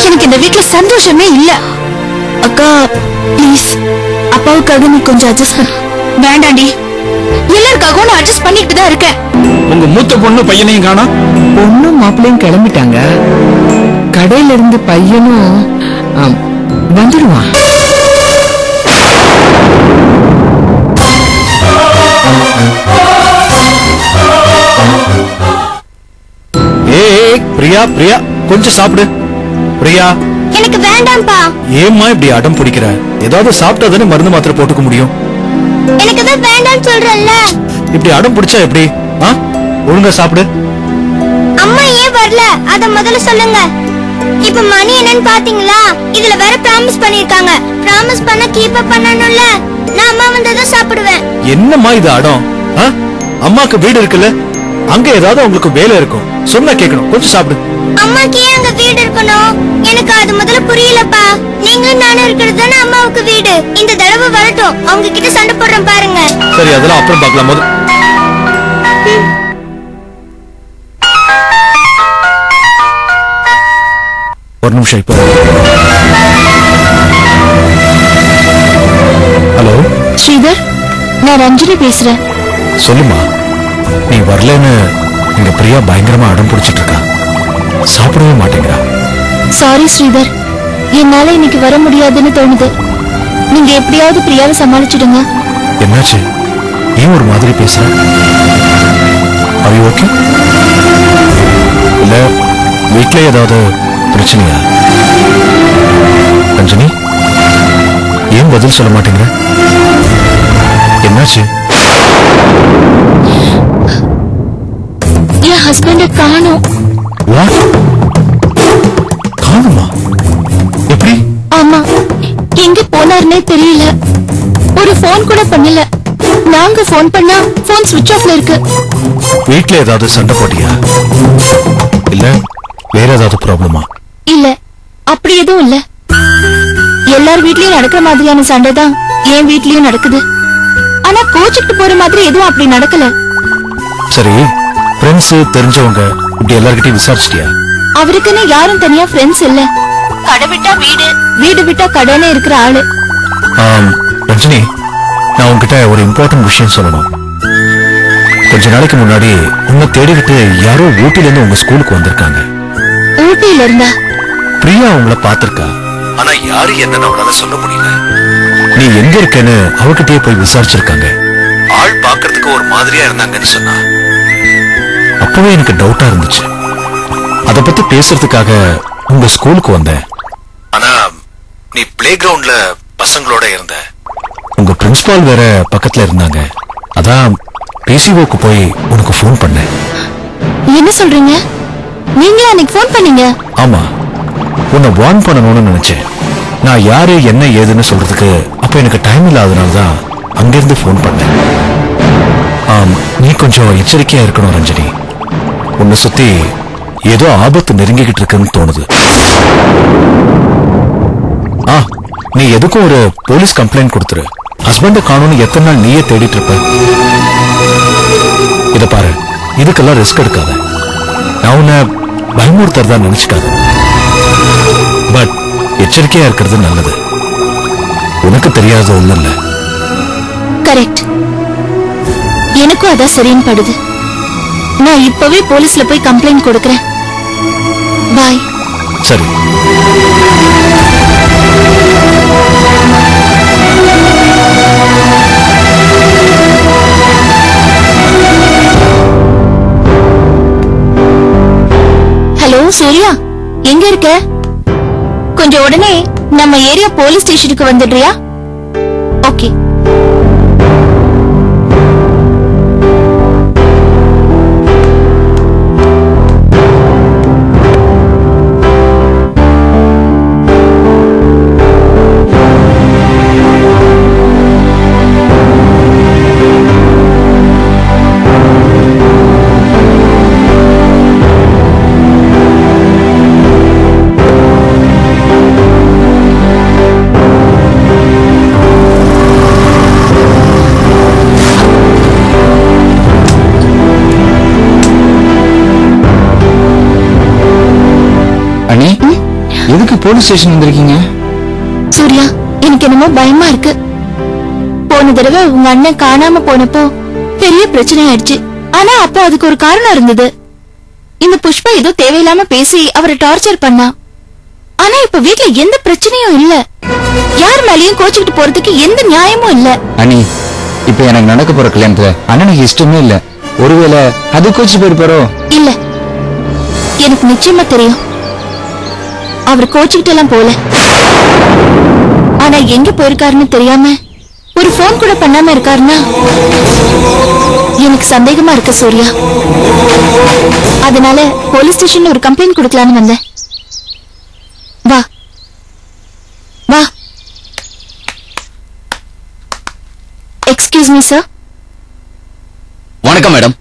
எனக்கு இந்த வீட்டுல சந்தோஷமே இல்ல. அக்கா ப்ளீஸ், அப்பாவுக்காக நீ கொஞ்சம் அட்ஜஸ்ட் பண்ண. வேண்டாண்டி, எல்லாருக்காகவும் நான் அட்ஜஸ்ட் பண்ணிட்டு தான் இருக்கேன். உங்க மூத்த பொண்ணு பையனையும் காணோம். பொண்ணும் மாப்பிள்ளையும் கிளம்பிட்டாங்க. கடையில இருந்து பையனும் வந்துடுவான். பிரியா பிரியா கொஞ்சம் சாப்பிடு. பிரியா எனக்கு வேண்டாம்பா. ஏம்மா இப்படி அடம் பிடிக்கிற? ஏதாவது சாப்பிட்டா தானே மருந்து மாத்திரை போட்டுக்க முடியும். எனக்கு தான் வேண்டாம்னு சொல்றல்ல. இப்படி அடம் பிடிச்சா எப்படி? ஒழுங்கா சாப்பிடு. அம்மா ஏன் வரல அத முதல்ல சொல்லுங்க. இப்ப மணி என்னன்னு பாத்தீங்களா? இதுல வேற ப்ராமிஸ் பண்ணிருக்காங்க. ப்ராமிஸ் பண்ண கீப் அப் பண்ணனும்ல. நான் அம்மா வந்தத சாப்பிடுவேன். என்னம்மா இது அடம்? அம்மாக்கு வீடு இருக்குல்ல, அங்க ஏதாவது உங்களுக்கு வேலை இருக்கும். சொன்னா கேட்கணும். கொஞ்சம் சாப்பிடு. அம்மாக்கு ஏன் அங்க வீடு இருக்கணும்? எனக்கு அது முதல்ல புரியலப்பா. நீங்களும் நானும் இருக்கிறது தானே அம்மாவுக்கு வீடு. இந்த தடவை வரட்டும், அவங்க கிட்ட சண்டை போடுறேன் பாருங்க. சரி, அதெல்லாம் அப்புறம் பார்க்கலாம். முதல் ஒரு நிமிஷம். இப்போ ஹலோ ஸ்ரீதர், நான் ரஞ்சினி பேசுறேன். சொல்லுமா. நீ வரலன்னு இங்க பிரியா பயங்கரமா அடம் பிடிச்சிட்டு இருக்கா. சாப்பிடவே மாட்டேங்கிறா. சாரி ஸ்ரீதர், என்னால இன்னைக்கு வர முடியாதுன்னு தோணுது. நீங்க எப்படியாவது பிரியாவை சமாளிச்சிடுங்க. என்னாச்சு? ஏன் ஒரு மாதிரி பேசுற? Are you okay? இல்ல வீட்ல ஏதாவது பிரச்சனையா? ரஞ்சனி, ஏன் பதில் சொல்ல மாட்டேங்கிற? என்னாச்சு? என் ஹஸ்பண்ட காணோம். காணுமா? எப்படி? ஆமா, எங்க போனாருன்னே தெரியல. ஒரு போன் கூட பண்ணல. நாங்க போன் பண்ணா போன் ஸ்விட்ச் ஆஃப்ல இருக்கு. வீட்ல ஏதாவது சண்டை போட்டியா? இல்ல வேற ஏதாவது ப்ராப்ளமா? இல்ல, அப்படி எதுவும் இல்ல. எல்லார் வீட்லயும் நடக்கிற மாதிரியான சண்டை தான் என் வீட்லயும் நடக்குது. ஆனா கோச்சுட்டு போற மாதிரி எதுவும் அப்படி நடக்கல. சரி, ஃப்ரெண்ட்ஸ் தெரிஞ்சவங்க இப்படி எல்லார்கிட்டயும் விசாரிச்சிட்டியா? அவருக்குன்னு யாரும் தனியா ஃப்ரெண்ட்ஸ் இல்ல. கடை விட்டா வீடு, வீடு விட்டா கடைன்னு இருக்கிற ஆளு. ரஞ்சினி, நான் உங்ககிட்ட ஒரு இம்பார்ட்டன்ட் விஷயம் சொல்லணும். கொஞ்ச நாளைக்கு முன்னாடி உன்னை தேடிக்கிட்டு யாரோ ஊட்டில இருந்து உங்க ஸ்கூலுக்கு வந்திருக்காங்க. ஊட்டில இருந்தா? பிரியா உங்களை பாத்திருக்கா. ஆனா யாரு என்னன்னு அவளால சொல்ல முடியல. நீ எங்க இருக்கேன்னு அவகிட்டயே போய் விசாரிச்சிருக்காங்க. ஆள் பாக்குறதுக்கு ஒரு மாதிரியா இருந்தாங்கன்னு சொன்னா. அப்பவே எனக்கு டவுட்டா இருந்துச்சு. அத பத்தி பேசுறதுக்காக உங்க ஸ்கூலுக்கு வந்தேன். ஆனா நீ பிளே கிரவுண்ட்ல பசங்களோட இருந்த. உங்க பிரின்சிபால் வேற பக்கத்துல இருந்தாங்க. அதான் பிசிஓக்கு போய் உனக்கு போன் பண்ணேன். என்ன சொல்றீங்க? நீங்க அன்னைக்கு போன் பண்ணீங்க? ஆமா, உன்னை வார்ன் பண்ணணும்னு நினைச்சேன். நான் யாரு என்ன ஏதுன்னு சொல்றதுக்கு அப்ப எனக்கு டைம் இல்லாதனாலதான் அங்கிருந்து போன் பண்ணேன். நீ கொஞ்சம் எச்சரிக்கையா இருக்கணும் ரஞ்சனி. உன்னை சுத்தி ஏதோ ஆபத்து நெருங்கிக்கிட்டு இருக்குன்னு தோணுது. நீ எதுக்கும் ஒரு போலீஸ் கம்ப்ளைண்ட் கொடுத்துரு. ஹஸ்பண்ட காணும்னு எத்தனை நாள் நீயே தேடிட்டு இருப்ப. இத பாரு, இதுக்கெல்லாம் ரிஸ்க் எடுக்காத. நான் உன்னை பயமுறுத்தறதா நினைச்சுக்காத. பட் எச்சரிக்கையா இருக்கிறது நல்லது. உனக்கு தெரியாத ஒண்ணும் இல்ல. கரெக்ட். எனக்கும் அதான் சரின்னு படுது. நான் இப்பவே போலீஸ்ல போய் கம்ப்ளைண்ட் கொடுக்கறேன். பாய். சரி. ஹலோ சூர்யா, எங்க இருக்க? கொஞ்சம் உடனே நம்ம ஏரியா போலீஸ் ஸ்டேஷனுக்கு வந்துடுறியா? ஓகே. எதுக்கு போலீஸ் ஸ்டேஷன் வந்திருக்கீங்க? சூர்யா, எனக்கு என்னமோ பயமா இருக்கு. போன தடவை உங்க அண்ணன் காணாம போனப்போ பெரிய பிரச்சனை ஆயிடுச்சு. ஆனா அப்போ அதுக்கு ஒரு காரணம் இருந்தது. இந்த புஷ்பா ஏதோ தேவையில்லாம பேசி அவரை டார்ச்சர் பண்ணா. ஆனா இப்ப வீட்ல எந்த பிரச்சனையும் இல்ல. யார் மேலயும் கோச்சுக்கிட்டு போறதுக்கு எந்த நியாயமும் இல்ல. அண்ணி, இப்ப எனக்கு நடக்க போற கல்யாணத்துல அண்ணனுக்கு இஷ்டமே இல்ல. ஒருவேளை அது கோச்சு போயிருப்பாரோ? இல்ல, எனக்கு நிச்சயமா தெரியும். அவர் கோச்சுக்கிட்டு எல்லாம் போல. ஆனா எங்க போயிருக்காருன்னு தெரியாம ஒரு போன் கூட பண்ணாம இருக்காருன்னா எனக்கு சந்தேகமா இருக்கு சூர்யா. அதனால போலீஸ் ஸ்டேஷன்ல ஒரு கம்ப்ளைண்ட் கொடுக்கலான்னு வந்தேன். வா வா. Excuse me sir. வணக்கம் மேடம்.